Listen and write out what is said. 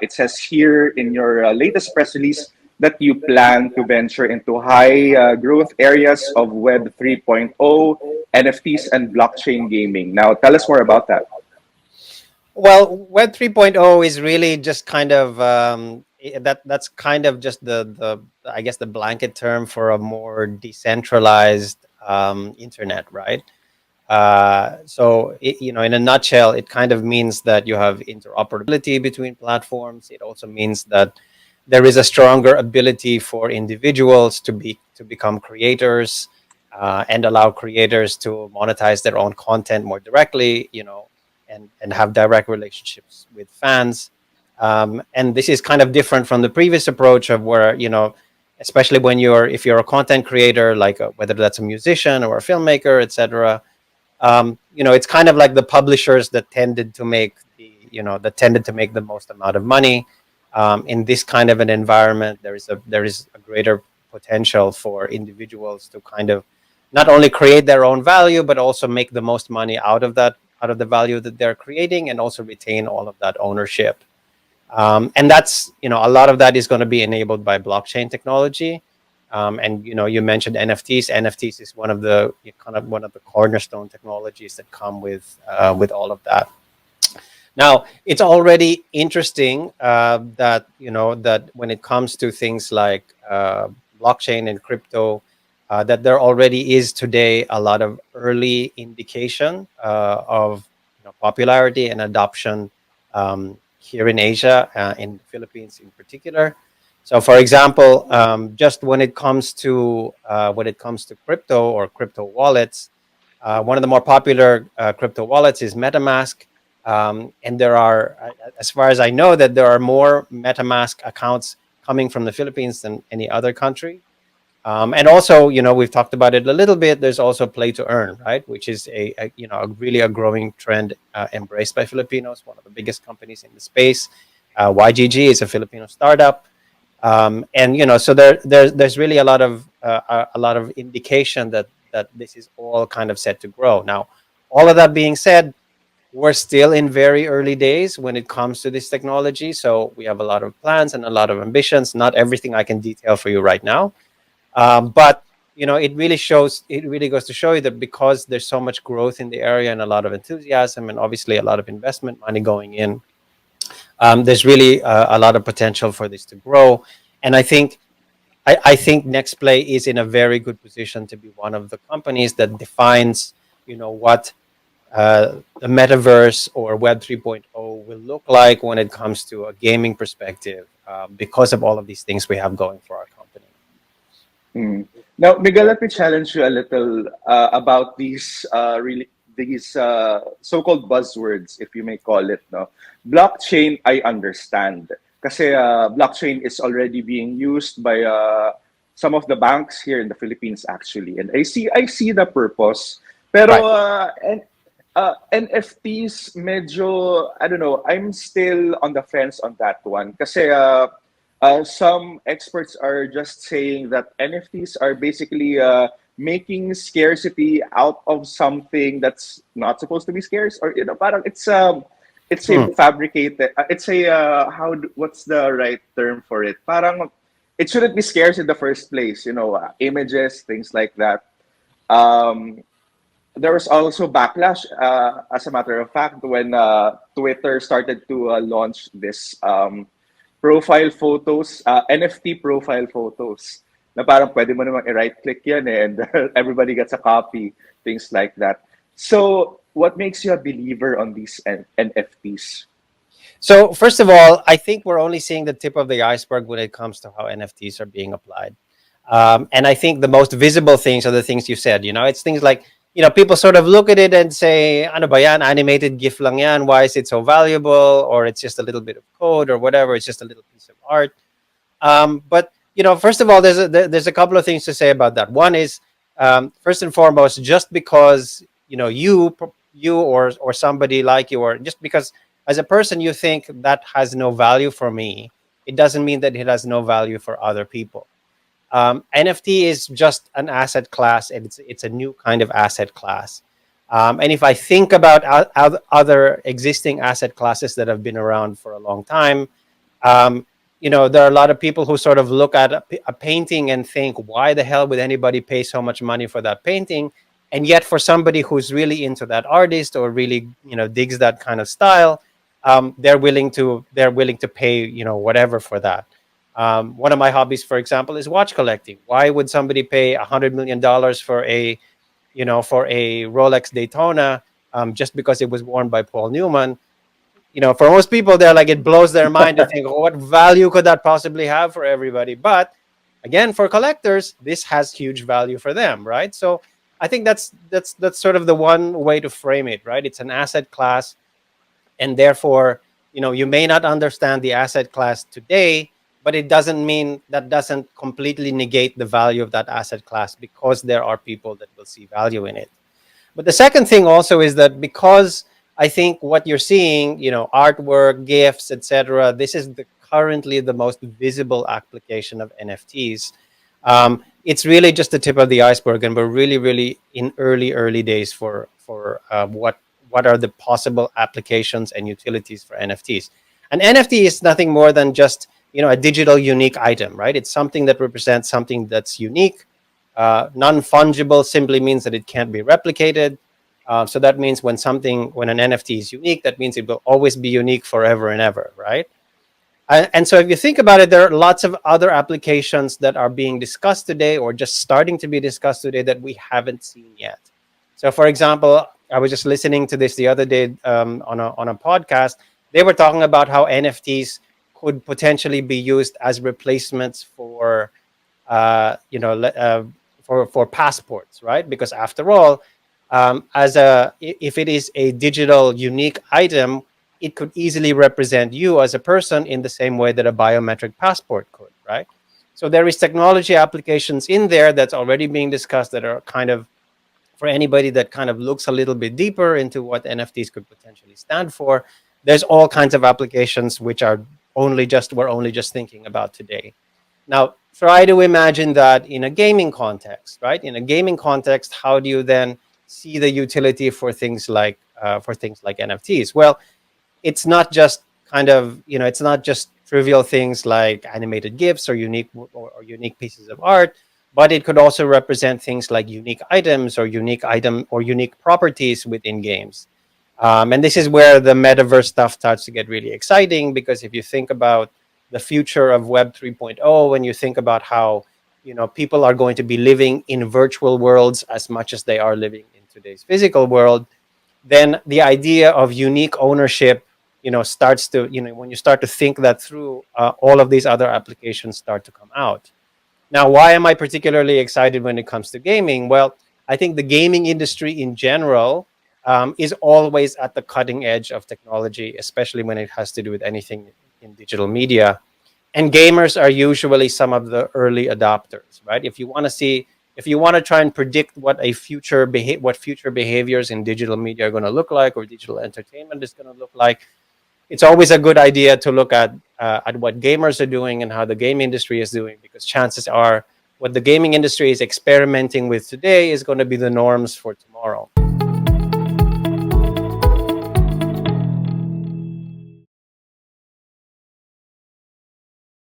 It says here in your latest press release that you plan to venture into high growth areas of Web 3.0, NFTs, and blockchain gaming. Now, tell us more about that. Well, Web 3.0 is really just kind of that's kind of just the I guess the blanket term for a more decentralized internet, right? So in a nutshell, it kind of means that you have interoperability between platforms. It also means that there is a stronger ability for individuals to become creators and allow creators to monetize their own content more directly, and have direct relationships with fans. And this is kind of different from the previous approach of where, especially if you're a content creator, like whether that's a musician or a filmmaker, etc. It's kind of like the publishers that tended to make the most amount of money. In this kind of an environment, there is a greater potential for individuals to kind of not only create their own value, but also make the most money out of the value that they're creating, and also retain all of that ownership. And that's, a lot of that is going to be enabled by blockchain technology. And you mentioned NFTs. NFTs is one of the cornerstone technologies that come with all of that. Now, it's already interesting that when it comes to things like blockchain and crypto, that there already is today a lot of early indication of popularity and adoption here in Asia, in the Philippines in particular. So, for example, just when it comes to crypto or crypto wallets, one of the more popular crypto wallets is MetaMask. And there are, as far as I know, that there are more MetaMask accounts coming from the Philippines than any other country. And also, we've talked about it a little bit. There's also play to earn, right? Which is really a growing trend embraced by Filipinos. One of the biggest companies in the space, YGG, is a Filipino startup. And so there's really a lot of indication that this is all kind of set to grow. Now, all of that being said, we're still in very early days when it comes to this technology. So we have a lot of plans and a lot of ambitions. Not everything I can detail for you right now. But it really goes to show you that because there's so much growth in the area and a lot of enthusiasm and obviously a lot of investment money going in, there's really a lot of potential for this to grow. And I think Nexplay is in a very good position to be one of the companies that defines, what the metaverse or Web 3.0 will look like when it comes to a gaming perspective, because of all of these things we have going for our company. Mm. Now, Miguel, let me challenge you a little about these so-called buzzwords, if you may call it. No, blockchain, I understand, kasi blockchain is already being used by some of the banks here in the Philippines, actually, and I see the purpose. Pero Right. NFTs, medyo, I don't know, I'm still on the fence on that one. Kasi some experts are just saying that NFTs are basically making scarcity out of something that's not supposed to be scarce, or parang it's a Hmm. fabricated. It's a what's the right term for it? Parang it shouldn't be scarce in the first place. Images, things like that. Um, there was also backlash, as a matter of fact, when Twitter started to launch this profile photos, NFT profile photos. Na parang pwede mo namang i-right click yan and everybody gets a copy, things like that. So, what makes you a believer on these NFTs? So first of all, I think we're only seeing the tip of the iceberg when it comes to how NFTs are being applied. And I think the most visible things are the things you said. It's things like, people sort of look at it and say, ano ba yan? Animated GIF lang yan. Why is it so valuable? Or it's just a little bit of code or whatever. It's just a little piece of art. But first of all, there's a couple of things to say about that. One is, first and foremost, just because you or somebody like you, or just because as a person you think that has no value for me, it doesn't mean that it has no value for other people. NFT is just an asset class, and it's a new kind of asset class. And if I think about other existing asset classes that have been around for a long time, Um, there are a lot of people who sort of look at a painting and think, why the hell would anybody pay so much money for that painting? And yet, for somebody who's really into that artist or really, digs that kind of style, they're willing to pay, whatever for that. One of my hobbies, for example, is watch collecting. Why would somebody pay $100 million for a Rolex Daytona, just because it was worn by Paul Newman? For most people, they're like, it blows their mind to think, oh, what value could that possibly have for everybody? But again, for collectors, this has huge value for them, right? So I think that's sort of the one way to frame it, right? It's an asset class, and therefore, you may not understand the asset class today, but that doesn't completely negate the value of that asset class, because there are people that will see value in it. But the second thing also is that, because I think what you're seeing, artwork, gifts, etc., this is currently the most visible application of NFTs. It's really just the tip of the iceberg, and we're really, really in early days for what are the possible applications and utilities for NFTs. An NFT is nothing more than just a digital unique item, right? It's something that represents something that's unique. Non-fungible simply means that it can't be replicated. So that means when an NFT is unique, that means it will always be unique forever and ever, right? And so if you think about it, there are lots of other applications that are being discussed today, or just starting to be discussed today, that we haven't seen yet. So, for example, I was just listening to this the other day, on a podcast. They were talking about how NFTs could potentially be used as replacements for uh, you know, le- uh, for passports, right? Because after all, if it is a digital unique item, it could easily represent you as a person in the same way that a biometric passport could, right? So there is technology applications in there that's already being discussed, that are kind of, for anybody that kind of looks a little bit deeper into what NFTs could potentially stand for. There's all kinds of applications which we're only just thinking about today. Now, try to imagine that in a gaming context, right? In a gaming context, how do you then see the utility for things like NFTs? Well, it's not just it's not just trivial things like animated gifs or unique pieces of art, but it could also represent things like unique items, or unique properties within games. And this is where the metaverse stuff starts to get really exciting, because if you think about the future of Web 3.0, when you think about how people are going to be living in virtual worlds as much as they are living in today's physical world, then the idea of unique ownership, starts to, when you start to think that through, all of these other applications start to come out. Now, why am I particularly excited when it comes to gaming? Well, I think the gaming industry in general, is always at the cutting edge of technology, especially when it has to do with anything in digital media. And gamers are usually some of the early adopters, right? If you want to try and predict what future behaviors in digital media are going to look like, or digital entertainment is going to look like, it's always a good idea to look at what gamers are doing and how the game industry is doing, because chances are what the gaming industry is experimenting with today is going to be the norms for tomorrow.